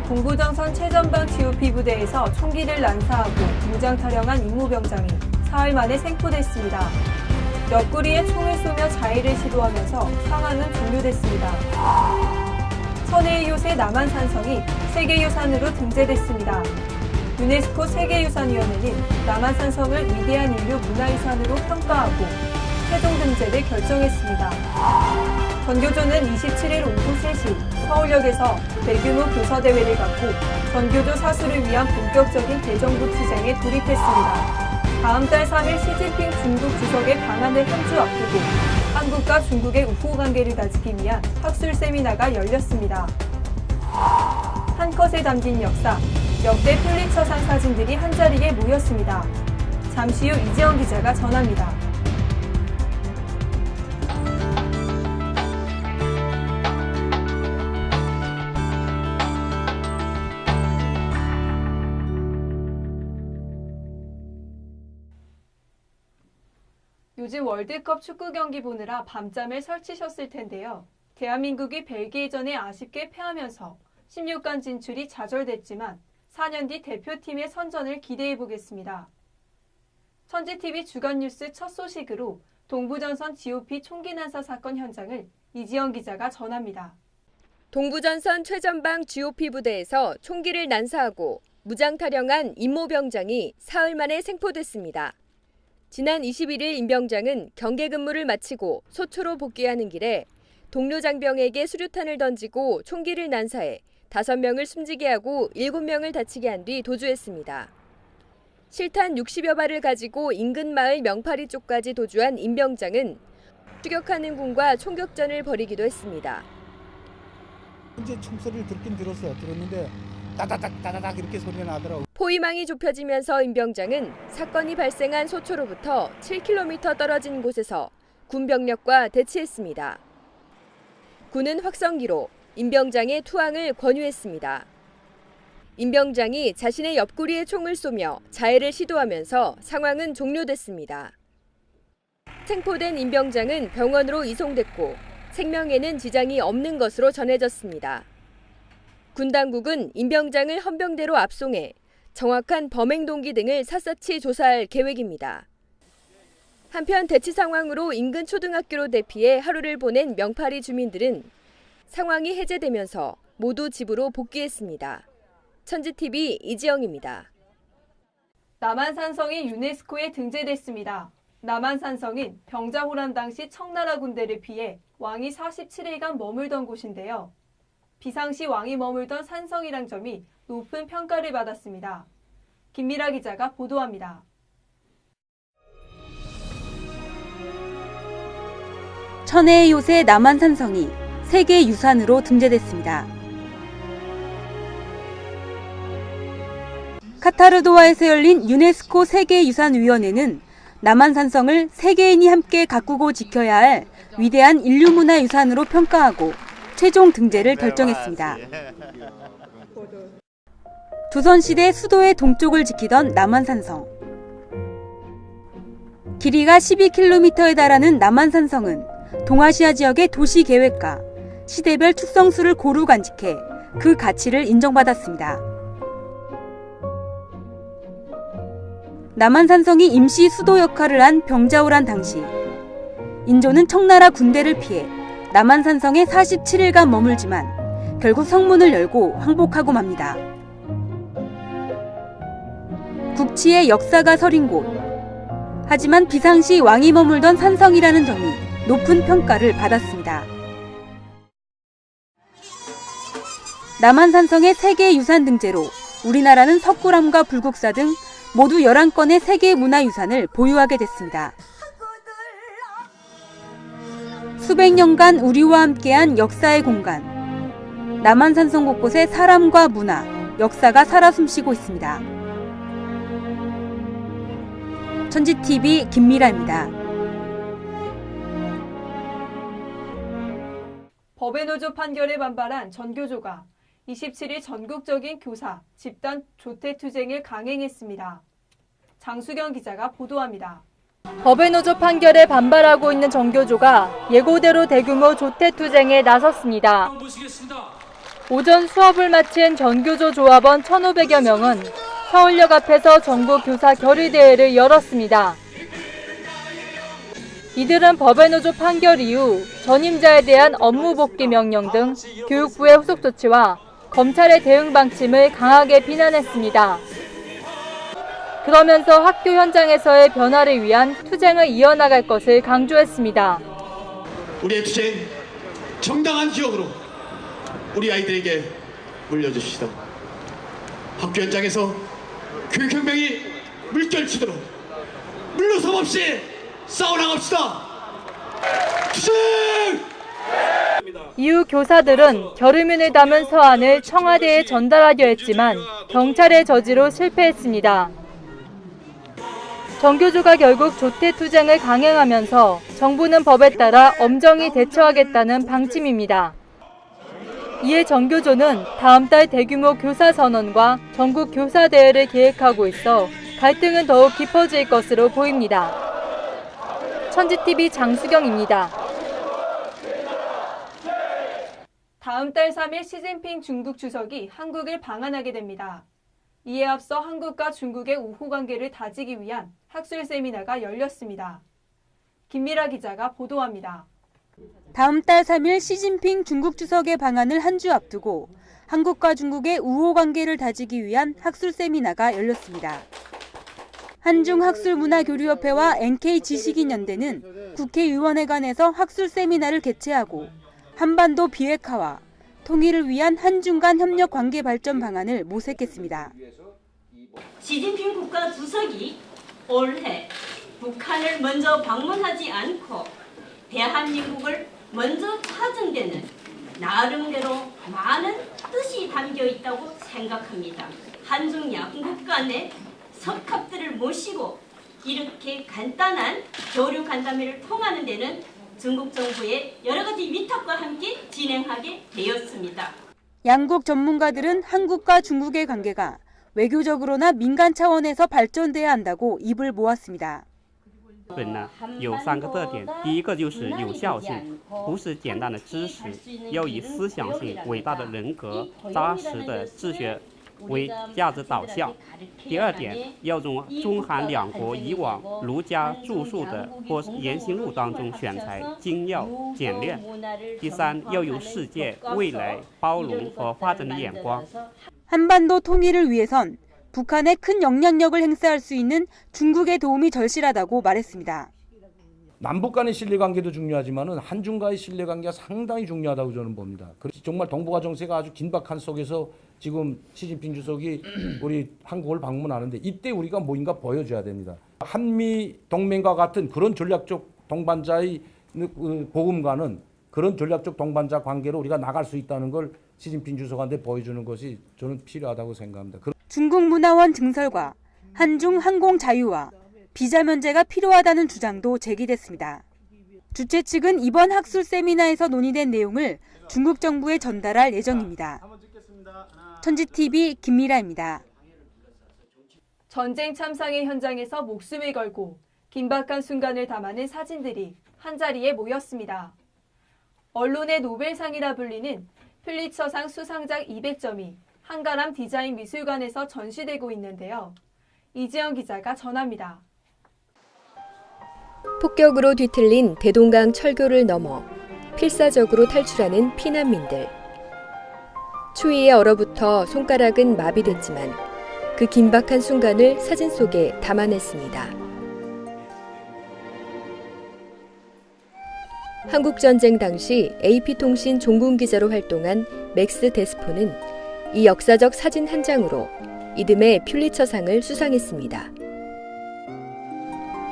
동부전선 최전방 GOP 부대에서 총기를 난사하고 무장 타령한 임무병장이 사흘 만에 생포됐습니다. 옆구리에 총을 쏘며 자해를 시도하면서 상황은 종료됐습니다. 천혜의 요새 남한산성이 세계유산으로 등재됐습니다. 유네스코 세계유산위원회는 남한산성을 위대한 인류 문화유산으로 평가하고 최종 등재를 결정했습니다. 전교조는 27일 오후 3시 서울역에서 대규모 교사대회를 갖고 전교조 사수를 위한 본격적인 대정부 투쟁에 돌입했습니다. 다음 달 3일 시진핑 중국 주석의 방한을 한 주 앞두고 한국과 중국의 우호 관계를 다지기 위한 학술 세미나가 열렸습니다. 한 컷에 담긴 역사, 역대 퓰리처상 사진들이 한자리에 모였습니다. 잠시 후 이지영 기자가 전합니다. 요즘 월드컵 축구 경기 보느라 밤잠을 설치셨을 텐데요. 대한민국이 벨기에전에 아쉽게 패하면서 16강 진출이 좌절됐지만 4년 뒤 대표팀의 선전을 기대해보겠습니다. 천지TV 주간뉴스 첫 소식으로 동부전선 GOP 총기 난사 사건 현장을 이지영 기자가 전합니다. 동부전선 최전방 GOP 부대에서 총기를 난사하고 무장 타령한 임모병장이 사흘 만에 생포됐습니다. 지난 21일 임 병장은 경계 근무를 마치고 소초로 복귀하는 길에 동료 장병에게 수류탄을 던지고 총기를 난사해 5명을 숨지게 하고 7명을 다치게 한 뒤 도주했습니다. 실탄 60여 발을 가지고 인근 마을 명파리 쪽까지 도주한 임 병장은 추격하는 군과 총격전을 벌이기도 했습니다. 이제 총소리를 들었는데 따다닥 이렇게 소리가 나더라고요. 포위망이 좁혀지면서 임 병장은 사건이 발생한 소초로부터 7km 떨어진 곳에서 군 병력과 대치했습니다. 군은 확성기로 임 병장의 투항을 권유했습니다. 임 병장이 자신의 옆구리에 총을 쏘며 자해를 시도하면서 상황은 종료됐습니다. 생포된 임 병장은 병원으로 이송됐고 생명에는 지장이 없는 것으로 전해졌습니다. 군 당국은 임 병장을 헌병대로 압송해 정확한 범행 동기 등을 샅샅이 조사할 계획입니다. 한편 대치 상황으로 인근 초등학교로 대피해 하루를 보낸 명파리 주민들은 상황이 해제되면서 모두 집으로 복귀했습니다. 천지TV 이지영입니다. 남한산성이 유네스코에 등재됐습니다. 남한산성은 병자호란 당시 청나라 군대를 피해 왕이 47일간 머물던 곳인데요. 비상시 왕이 머물던 산성이란 점이 높은 평가를 받았습니다. 김미라 기자가 보도합니다. 천혜의 요새 남한산성이 세계유산으로 등재됐습니다. 카타르 도하에서 열린 유네스코 세계유산위원회는 남한산성을 세계인이 함께 가꾸고 지켜야 할 위대한 인류문화유산으로 평가하고 최종 등재를 결정했습니다. 조선시대 수도의 동쪽을 지키던 남한산성. 길이가 12km에 달하는 남한산성은 동아시아 지역의 도시계획과 시대별 특성수를 고루 간직해 그 가치를 인정받았습니다. 남한산성이 임시 수도 역할을 한 병자호란 당시 인조는 청나라 군대를 피해 남한산성에 47일간 머물지만 결국 성문을 열고 항복하고 맙니다. 국치의 역사가 서린 곳. 하지만 비상시 왕이 머물던 산성이라는 점이 높은 평가를 받았습니다. 남한산성의 세계유산 등재로 우리나라는 석굴암과 불국사 등 모두 11건의 세계문화유산을 보유하게 됐습니다. 수백 년간 우리와 함께한 역사의 공간. 남한산성 곳곳에 사람과 문화, 역사가 살아 숨쉬고 있습니다. 천지TV 김미라입니다. 법의 노조 판결에 반발한 전교조가 27일 전국적인 교사, 집단 조퇴투쟁을 강행했습니다. 장수경 기자가 보도합니다. 법의 노조 판결에 반발하고 있는 전교조가 예고대로 대규모 조퇴투쟁에 나섰습니다. 오전 수업을 마친 전교조 조합원 1,500여 명은 서울역 앞에서 전국 교사 결의대회를 열었습니다. 이들은 법의 노조 판결 이후 전임자에 대한 업무 복귀 명령 등 교육부의 후속 조치와 검찰의 대응 방침을 강하게 비난했습니다. 그러면서 학교 현장에서의 변화를 위한 투쟁을 이어나갈 것을 강조했습니다. 우리의 투쟁 정당한 기억으로 우리 아이들에게 물려주시다. 학교 현장에서 교육혁명이 물결치도록 물러섬 없이 싸워나갑시다. 투쟁! 이후 교사들은 결의문을 담은 서한을 청와대에 전달하려 했지만 경찰의 저지로 실패했습니다. 전교조가 결국 조퇴투쟁을 강행하면서 정부는 법에 따라 엄정히 대처하겠다는 방침입니다. 이에 전교조는 다음 달 대규모 교사선언과 전국 교사대회를 계획하고 있어 갈등은 더욱 깊어질 것으로 보입니다. 천지TV 장수경입니다. 다음 달 3일 시진핑 중국 주석이 한국을 방한하게 됩니다. 이에 앞서 한국과 중국의 우호 관계를 다지기 위한 학술 세미나가 열렸습니다. 김미라 기자가 보도합니다. 다음 달 3일 시진핑 중국 주석의 방한을 한 주 앞두고 한국과 중국의 우호 관계를 다지기 위한 학술 세미나가 열렸습니다. 한중학술문화교류협회와 NK지식인연대는 국회의원회관에서 학술 세미나를 개최하고 한반도 비핵화와 통일을 위한 한중 간 협력 관계 발전 방안을 모색했습니다. 시진핑 국가주석이 올해 북한을 먼저 방문하지 않고 대한민국을 먼저 찾은 데는 나름대로 많은 뜻이 담겨 있다고 생각합니다. 한중 양국 간의 석합들을 모시고 이렇게 간단한 교류 간담회를 통하는 데는 중국 정부의 여러 가지 위탁과 함께 진행하게 되었습니다. 양국 전문가들은 한국과 중국의 관계가 외교적으로나 민간 차원에서 발전돼야 한다고 입을 모았습니다. 本呢有3个特点，第一个就是有效性，不是简单的知识，要以思想性、伟大的人格、扎实的治学为价值导向。第二点，要从中韩两国以往儒家著述的或言行录当中选材精要简练。第三，要有世界未来包容和发展的眼光。 한반도 통일을 위해선 북한에 큰 영향력을 행사할 수 있는 중국의 도움이 절실하다고 말했습니다. 남북 간의 신뢰관계도 중요하지만 한중과의 신뢰관계가 상당히 중요하다고 저는 봅니다. 정말 동북아 정세가 아주 긴박한 속에서 지금 시진핑 주석이 우리 한국을 방문하는데 이때 우리가 뭔가 보여줘야 됩니다. 한미 동맹과 같은 그런 전략적 동반자의 보험과는 그런 전략적 동반자 관계로 우리가 나갈 수 있다는 걸 시진핑 주석한테 보여주는 것이 저는 필요하다고 생각합니다. 중국 문화원 증설과 한중 항공 자유화, 비자 면제가 필요하다는 주장도 제기됐습니다. 주최 측은 이번 학술 세미나에서 논의된 내용을 중국 정부에 전달할 예정입니다. 천지TV 김미라입니다. 전쟁 참상의 현장에서 목숨을 걸고 긴박한 순간을 담아낸 사진들이 한자리에 모였습니다. 언론의 노벨상이라 불리는 퓰리처상 수상작 200점이 한가람 디자인 미술관에서 전시되고 있는데요. 이지영 기자가 전합니다. 폭격으로 뒤틀린 대동강 철교를 넘어 필사적으로 탈출하는 피난민들. 추위에 얼어붙어 손가락은 마비됐지만 그 긴박한 순간을 사진 속에 담아냈습니다. 한국전쟁 당시 AP통신 종군기자로 활동한 맥스 데스포는 이 역사적 사진 한 장으로 이듬해 퓰리처상을 수상했습니다.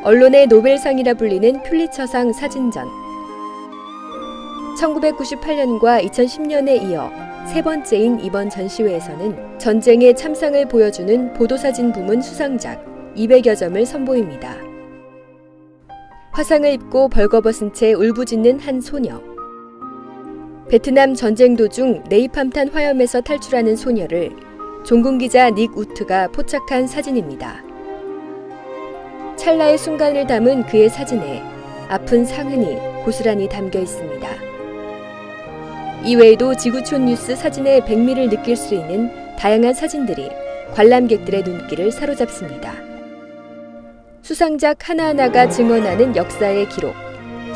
언론의 노벨상이라 불리는 퓰리처상 사진전. 1998년과 2010년에 이어 세 번째인 이번 전시회에서는 전쟁의 참상을 보여주는 보도사진 부문 수상작 200여 점을 선보입니다. 화상을 입고 벌거벗은 채 울부짖는 한 소녀. 베트남 전쟁 도중 네이팜탄 화염에서 탈출하는 소녀를 종군기자 닉 우트가 포착한 사진입니다. 찰나의 순간을 담은 그의 사진에 아픈 상흔이 고스란히 담겨 있습니다. 이외에도 지구촌 뉴스 사진의 백미를 느낄 수 있는 다양한 사진들이 관람객들의 눈길을 사로잡습니다. 수상작 하나하나가 증언하는 역사의 기록.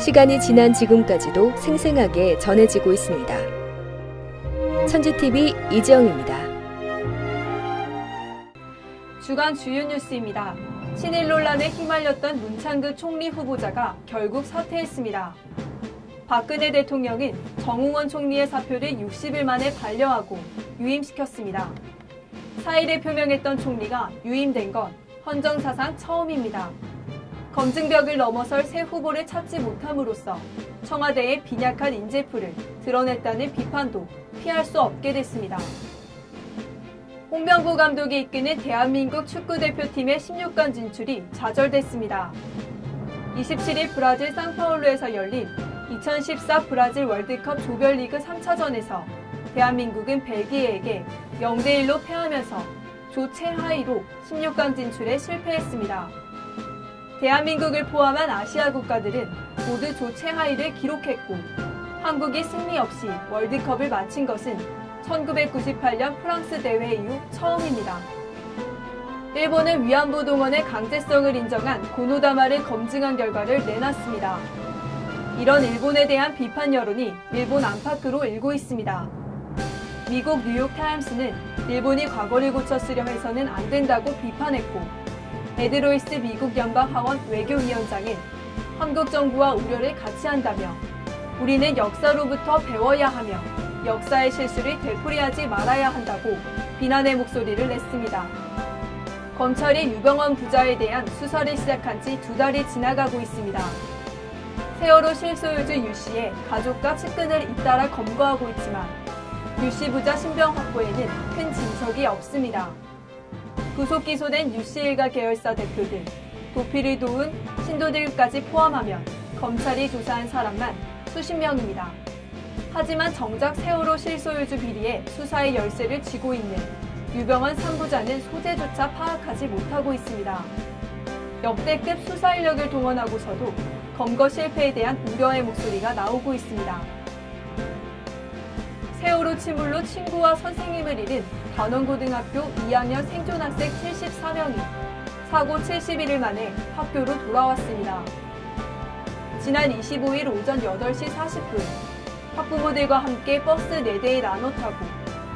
시간이 지난 지금까지도 생생하게 전해지고 있습니다. 천지TV 이지영입니다. 주간 주요 뉴스입니다. 친일 논란에 휘말렸던 문창극 총리 후보자가 결국 사퇴했습니다. 박근혜 대통령은 정웅원 총리의 사표를 60일 만에 반려하고 유임시켰습니다. 사의를 표명했던 총리가 유임된 건 헌정사상 처음입니다. 검증벽을 넘어설 새 후보를 찾지 못함으로써 청와대의 빈약한 인재풀을 드러냈다는 비판도 피할 수 없게 됐습니다. 홍명보 감독이 이끄는 대한민국 축구대표팀의 16강 진출이 좌절됐습니다. 27일 브라질 상파울루에서 열린 2014 브라질 월드컵 조별리그 3차전에서 대한민국은 벨기에에게 0대1로 패하면서 조 최하위로 16강 진출에 실패했습니다. 대한민국을 포함한 아시아 국가들은 모두 조 최하위를 기록했고 한국이 승리 없이 월드컵을 마친 것은 1998년 프랑스 대회 이후 처음입니다. 일본은 위안부 동원의 강제성을 인정한 고노다마를 검증한 결과를 내놨습니다. 이런 일본에 대한 비판 여론이 일본 안팎으로 일고 있습니다. 미국 뉴욕타임스는 일본이 과거를 고쳐 쓰려 해서는 안 된다고 비판했고 에드 로이스 미국 연방하원 외교위원장은 한국 정부와 우려를 같이 한다며 우리는 역사로부터 배워야 하며 역사의 실수를 되풀이하지 말아야 한다고 비난의 목소리를 냈습니다. 검찰이 유병헌 부자에 대한 수사를 시작한 지 2달이 지나가고 있습니다. 세월호 실소유주 유씨의 가족과 측근을 잇따라 검거하고 있지만 유씨 부자 신병 확보에는 큰 진척이 없습니다. 구속 기소된 유씨 일가 계열사 대표들, 도피를 도운 신도들까지 포함하면 검찰이 조사한 사람만 수십 명입니다. 하지만 정작 세월호 실소유주 비리에 수사의 열쇠를 쥐고 있는 유병헌 3부자는 소재조차 파악하지 못하고 있습니다. 역대급 수사 인력을 동원하고서도 검거 실패에 대한 우려의 목소리가 나오고 있습니다. 세월호 침몰로 친구와 선생님을 잃은 단원고등학교 2학년 생존학생 74명이 사고 71일 만에 학교로 돌아왔습니다. 지난 25일 오전 8시 40분 학부모들과 함께 버스 4대에 나눠 타고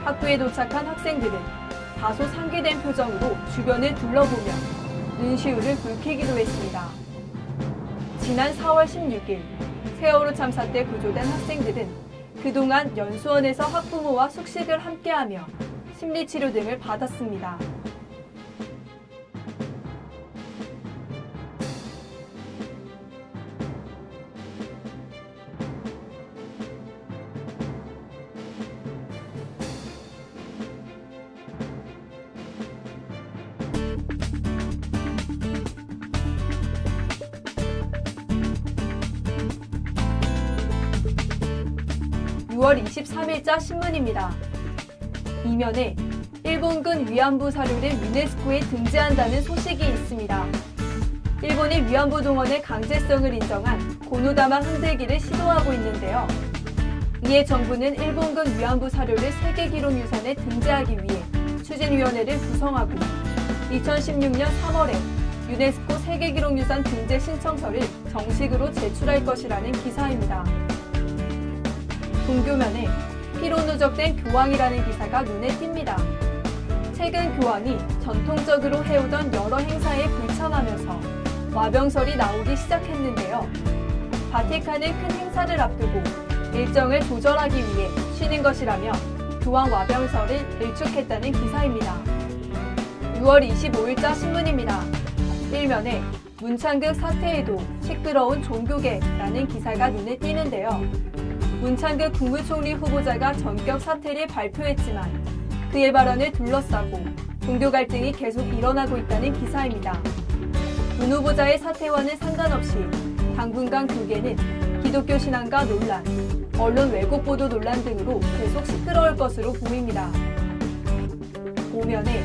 학교에 도착한 학생들은 다소 상기된 표정으로 주변을 둘러보며 눈시울을 붉히기도 했습니다. 지난 4월 16일 세월호 참사 때 구조된 학생들은 그동안 연수원에서 학부모와 숙식을 함께하며 심리치료 등을 받았습니다. (6월 23일자) 신문입니다. 이면에 일본군 위안부 사료를 유네스코에 등재한다는 소식이 있습니다. 일본이 위안부 동원의 강제성을 인정한 고노다마 흔들기를 시도하고 있는데요. 이에 정부는 일본군 위안부 사료를 세계기록유산에 등재하기 위해 추진위원회를 구성하고 2016년 3월에 유네스코 세계기록유산 등재 신청서를 정식으로 제출할 것이라는 기사입니다. 동교면에 피로 누적된 교황이라는 기사가 눈에 띕니다. 최근 교황이 전통적으로 해오던 여러 행사에 불참하면서 와병설이 나오기 시작했는데요. 바티칸은 큰 행사를 앞두고 일정을 조절하기 위해 쉬는 것이라며 교황 와병설을 일축했다는 기사입니다. 6월 25일자 신문입니다. 일면에 문창극 사태에도 시끄러운 종교계라는 기사가 눈에 띄는데요. 문창극 국무총리 후보자가 전격 사퇴를 발표했지만 그의 발언을 둘러싸고 종교 갈등이 계속 일어나고 있다는 기사입니다. 문 후보자의 사퇴와는 상관없이 당분간 교계는 기독교 신앙과 논란, 언론 왜곡 보도 논란 등으로 계속 시끄러울 것으로 보입니다. 오면에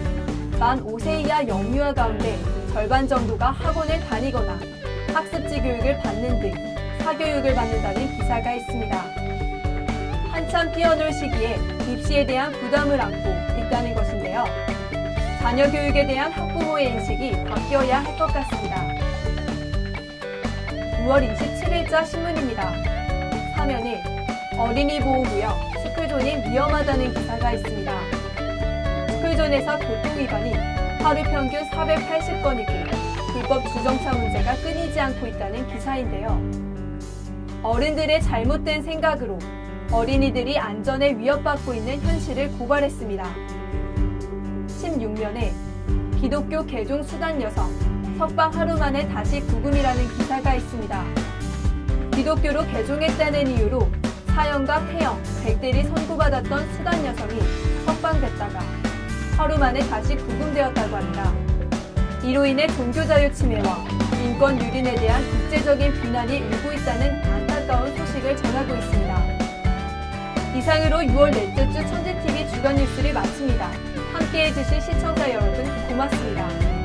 만 5세 이하 영유아 가운데 절반 정도가 학원을 다니거나 학습지 교육을 받는 등 사교육을 받는다는 기사가 있습니다. 한 한참 뛰어놀 시기에 입시에 대한 부담을 안고 있다는 것인데요. 자녀 교육에 대한 학부모의 인식이 바뀌어야 할 것 같습니다. 6월 27일자 신문입니다. 사면에 어린이 보호구역 스쿨존이 위험하다는 기사가 있습니다. 스쿨존에서 교통 위반이 하루 평균 480건이고 불법 주정차 문제가 끊이지 않고 있다는 기사인데요. 어른들의 잘못된 생각으로 어린이들이 안전에 위협받고 있는 현실을 고발했습니다. 16면에 기독교 개종 수단 여성 석방 하루 만에 다시 구금이라는 기사가 있습니다. 기독교로 개종했다는 이유로 사형과 폐형, 백대리 선고받았던 수단 여성이 석방됐다가 하루 만에 다시 구금되었다고 합니다. 이로 인해 종교자유 침해와 인권 유린에 대한 국제적인 비난이 일고 있다는 안타까운 소식을 전하고 있습니다. 이상으로 6월 넷째 주 천재TV 주간 뉴스를 마칩니다. 함께해 주신 시청자 여러분 고맙습니다.